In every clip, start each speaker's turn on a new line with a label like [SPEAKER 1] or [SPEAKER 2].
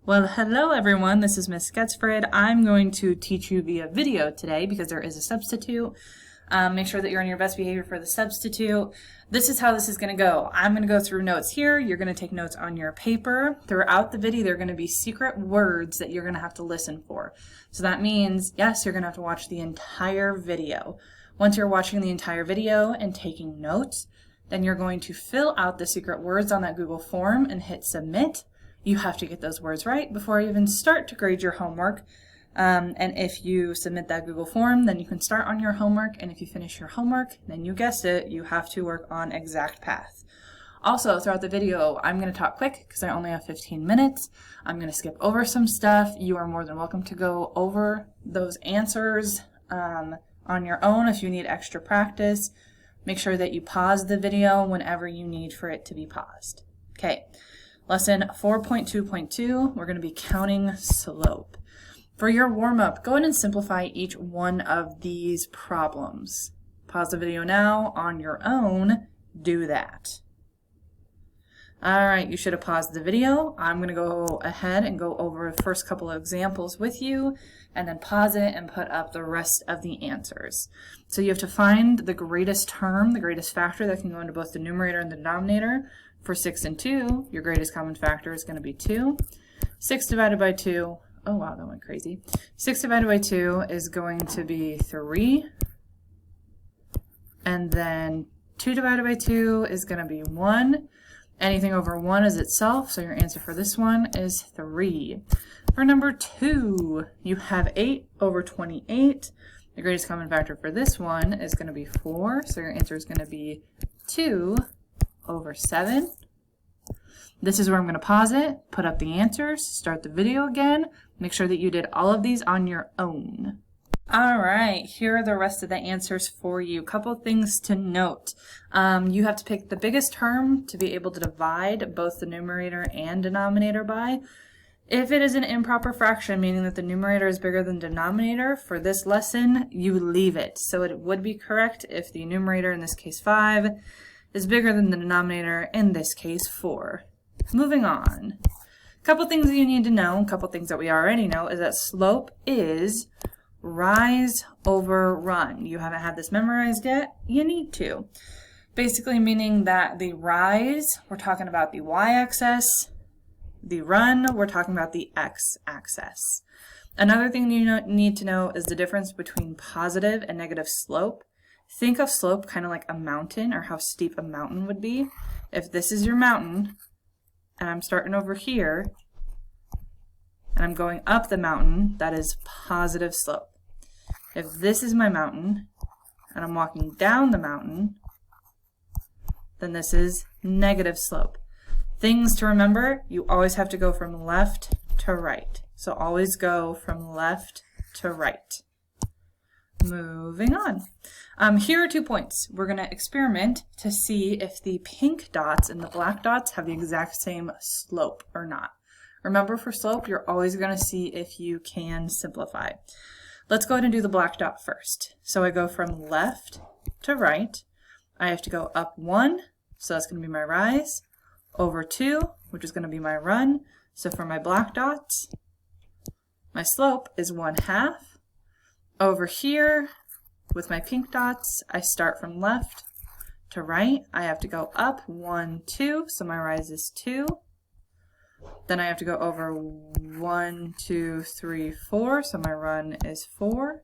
[SPEAKER 1] Well, hello everyone, this is Miss Getzfred. I'm going to teach you via video today because there is a substitute. Make sure that you're on your best behavior for the substitute. This is how this is going to go. I'm going to go through notes here. You're going to take notes on your paper. Throughout the video, there are going to be secret words that you're going to have to listen for. So that means, yes, you're going to have to watch the entire video. Once you're watching the entire video and taking notes, then you're going to fill out the secret words on that Google form and hit submit. You have to get those words right before you even start to grade your homework. And if you submit that Google form, then you can start on your homework. And if you finish your homework, then you guessed it, you have to work on exact path. Also, throughout the video, I'm going to talk quick because I only have 15 minutes. I'm going to skip over some stuff. You are more than welcome to go over those answers on your own if you need extra practice. Make sure that you pause the video whenever you need for it to be paused. Okay. Lesson 4.2.2, we're going to be counting slope. For your warm-up, go ahead and simplify each one of these problems. Pause the video now. On your own, do that. Alright, you should have paused the video. I'm going to go ahead and go over the first couple of examples with you, and then pause it and put up the rest of the answers. So you have to find the greatest term, the greatest factor that can go into both the numerator and the denominator. For 6 and 2, your greatest common factor is going to be 2. 6 divided by 2, oh wow, that went crazy. 6 divided by 2 is going to be 3. And then 2 divided by 2 is going to be 1. Anything over 1 is itself, so your answer for this one is 3. For number 2, you have 8 over 28. The greatest common factor for this one is going to be 4, so your answer is going to be 2 over 7. This is where I'm going to pause it, put up the answers, start the video again. Make sure that you did all of these on your own. Alright, here are the rest of the answers for you. Couple things to note. You have to pick the biggest term to be able to divide both the numerator and denominator by. If it is an improper fraction, meaning that the numerator is bigger than the denominator, for this lesson, you leave it. So it would be correct if the numerator, in this case 5, is bigger than the denominator, in this case 4. Moving on. A couple things that you need to know, a couple things that we already know, is that slope is rise over run. You haven't had this memorized yet? You need to. Basically meaning that the rise, we're talking about the y-axis. The run, we're talking about the x-axis. Another thing you need to know is the difference between positive and negative slope. Think of slope kind of like a mountain, or how steep a mountain would be. If this is your mountain, and I'm starting over here, and I'm going up the mountain, that is positive slope. If this is my mountain, and I'm walking down the mountain, then this is negative slope. Things to remember, you always have to go from left to right. So always go from left to right. Moving on. Here are 2 points. We're going to experiment to see if the pink dots and the black dots have the exact same slope or not. Remember, for slope, you're always going to see if you can simplify. Let's go ahead and do the black dot first. So I go from left to right. I have to go up 1, so that's going to be my rise, over 2, which is going to be my run. So for my black dots, my slope is 1/2. Over here, with my pink dots, I start from left to right. I have to go up 1, 2, so my rise is 2. Then I have to go over 1, 2, 3, 4, so my run is 4.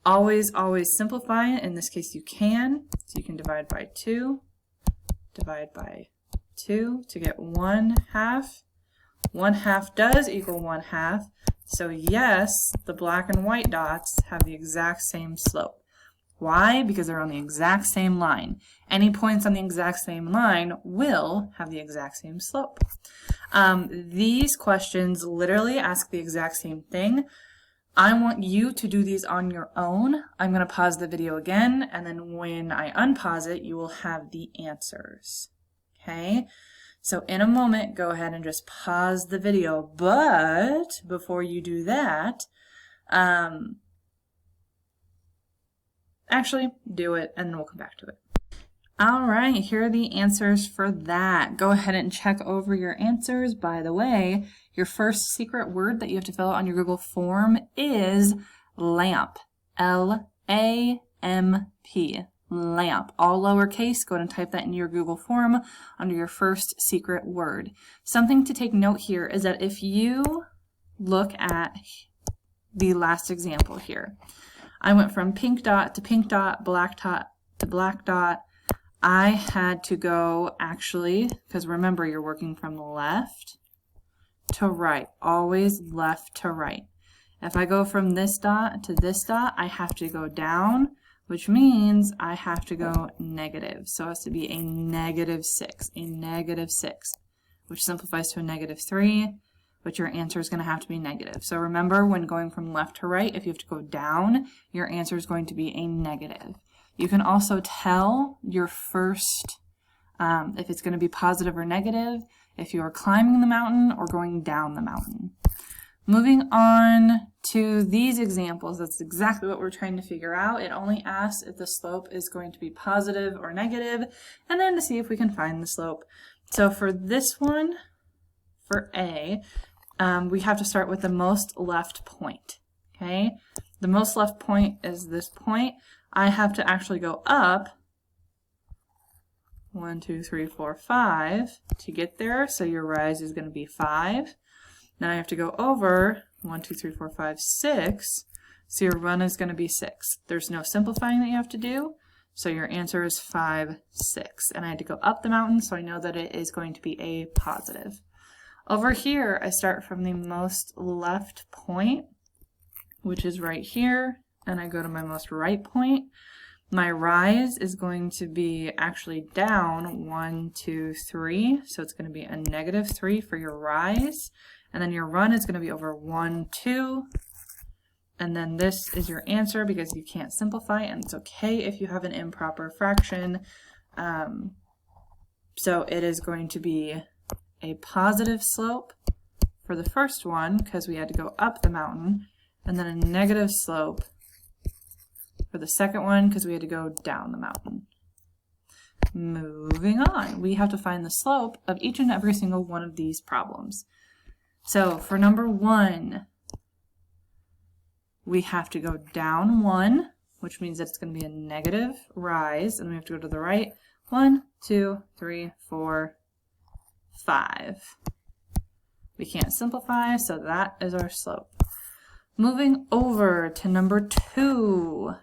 [SPEAKER 1] Always, always simplify it. In this case, you can. So you can divide by 2, divide by 2 to get 1/2. 1/2 does equal 1/2. So yes, the black and white dots have the exact same slope. Why? Because they're on the exact same line. Any points on the exact same line will have the exact same slope. These questions literally ask the exact same thing. I want you to do these on your own. I'm going to pause the video again, and then when I unpause it, you will have the answers. Okay? So in a moment, go ahead and just pause the video, but before you do that, actually do it and then we'll come back to it. All right, here are the answers for that. Go ahead and check over your answers. By the way, your first secret word that you have to fill out on your Google form is lamp. L-A-M-P. Lamp. All lowercase. Go ahead and type that into your Google form under your first secret word. Something to take note here is that if you look at the last example here, I went from pink dot to pink dot, black dot to black dot. I had to go actually, because remember you're working from left to right, always left to right. If I go from this dot to this dot, I have to go down, which means I have to go negative. So it has to be a -6, which simplifies to a -3, but your answer is going to have to be negative. So remember, when going from left to right, if you have to go down, your answer is going to be a negative. You can also tell your first, if it's going to be positive or negative, if you are climbing the mountain or going down the mountain. Moving on to these examples, that's exactly what we're trying to figure out. It only asks if the slope is going to be positive or negative, and then to see if we can find the slope. So for this one, for A, we have to start with the most left point, okay? The most left point is this point. I have to actually go up 1, 2, 3, 4, 5 to get there. So your rise is going to be 5. Now I have to go over 1, 2, 3, 4, 5, 6. So your run is going to be 6. There's no simplifying that you have to do. So your answer is 5, 6. And I had to go up the mountain, so I know that it is going to be a positive. Over here, I start from the most left point, which is right here. And I go to my most right point. My rise is going to be actually down 1, 2, 3. So it's going to be a -3 for your rise. And then your run is going to be over 1, 2. And then this is your answer because you can't simplify, and it's okay if you have an improper fraction. So it is going to be a positive slope for the first one because we had to go up the mountain, and then a negative slope for the second one because we had to go down the mountain. Moving on, we have to find the slope of each and every single one of these problems. So for number 1, we have to go down 1, which means that it's going to be a negative rise, and we have to go to the right 1, 2, 3, 4, 5. We can't simplify, so that is our slope. Moving over to number 2.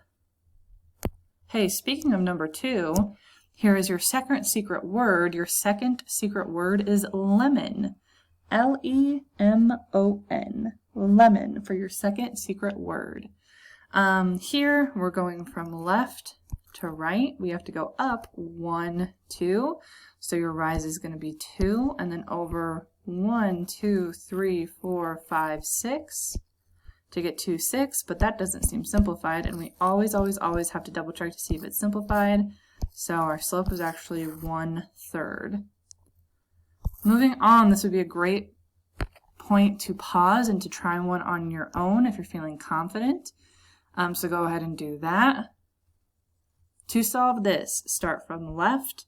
[SPEAKER 1] Hey, speaking of number 2, here is your second secret word. Your second secret word is lemon. L-E-M-O-N. Lemon for your second secret word. Here we're going from left to right. We have to go up 1, 2. So your rise is going to be 2, and then over 1, 2, 3, 4, 5, 6. To get to 6, but that doesn't seem simplified, and we always have to double check to see if it's simplified. So our slope is actually 1/3. Moving on, this would be a great point to pause and to try one on your own if you're feeling confident. So go ahead and do that. To solve this, start from left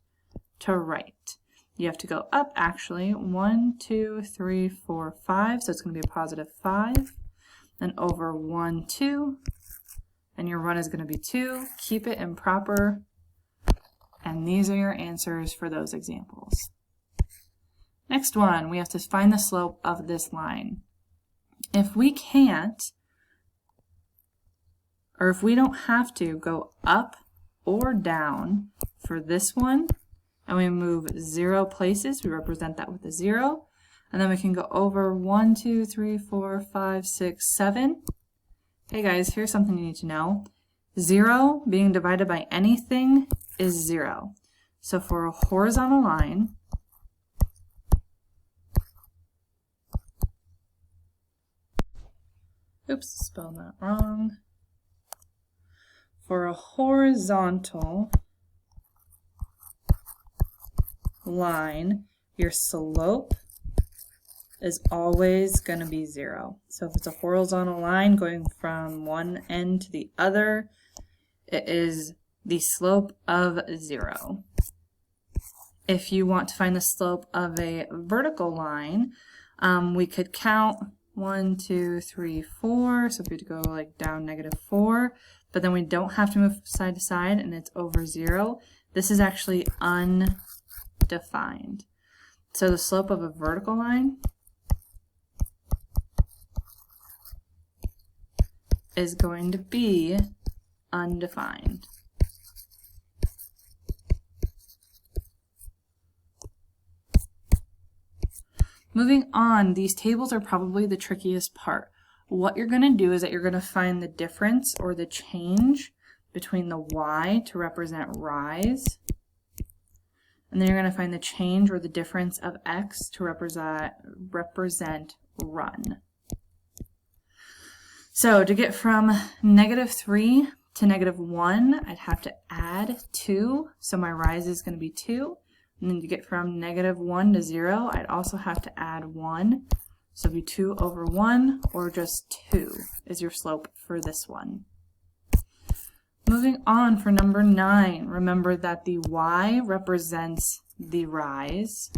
[SPEAKER 1] to right. You have to go up actually 1, 2, 3, 4, 5, so it's going to be a positive 5. And over 1, 2, and your run is going to be 2. Keep it in proper, and these are your answers for those examples. Next one, we have to find the slope of this line. If we can't, or if we don't have to go up or down for this one, and we move 0 places, we represent that with a 0. And then we can go over 1, 2, 3, 4, 5, 6, 7. Okay guys, here's something you need to know. 0 being divided by anything is 0. So for a horizontal line, oops, spelled that wrong. For a horizontal line, your slope is always going to be 0. So if it's a horizontal line going from one end to the other, it is the slope of 0. if you want to find the slope of a vertical line, we could count 1, 2, 3, 4. So if we had to go like down -4, but then we don't have to move side to side and it's over 0. This is actually undefined. So the slope of a vertical line is going to be undefined. Moving on, these tables are probably the trickiest part. What you're going to do is that you're going to find the difference or the change between the y to represent rise, and then you're going to find the change or the difference of x to represent run. So to get from -3 to -1, I'd have to add 2, so my rise is going to be 2. And then to get from -1 to 0, I'd also have to add 1. So it'd be 2 over 1, or just 2 is your slope for this one. Moving on for number 9, remember that the y represents the rise,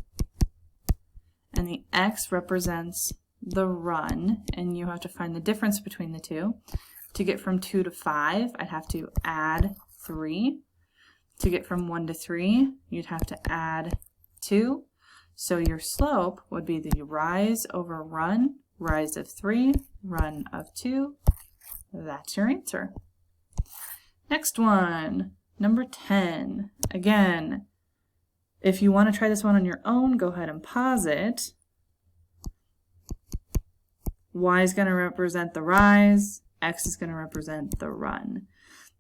[SPEAKER 1] and the x represents the run, and you have to find the difference between the two. To get from 2 to 5, I'd have to add 3. To get from 1 to 3, you'd have to add 2. So your slope would be the rise over run, rise of 3, run of 2. That's your answer. Next one, number 10. Again, if you want to try this one on your own, go ahead and pause it. Y is going to represent the rise, x is going to represent the run.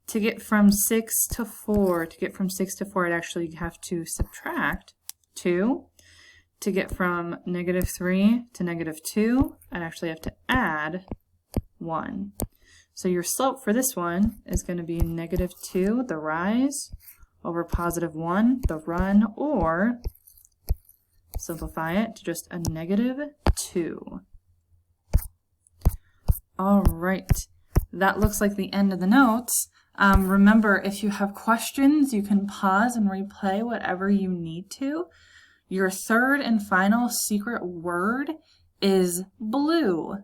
[SPEAKER 1] To get from 6 to 4, I'd actually have to subtract 2. To get from -3 to -2, I'd actually have to add 1. So your slope for this one is going to be -2, the rise, over +1, the run, or simplify it to just a -2. All right, that looks like the end of the notes. Remember, if you have questions, you can pause and replay whatever you need to. Your third and final secret word is blue.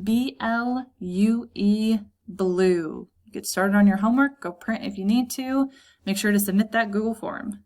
[SPEAKER 1] B-L-U-E, blue. Get started on your homework. Go print if you need to. Make sure to submit that Google form.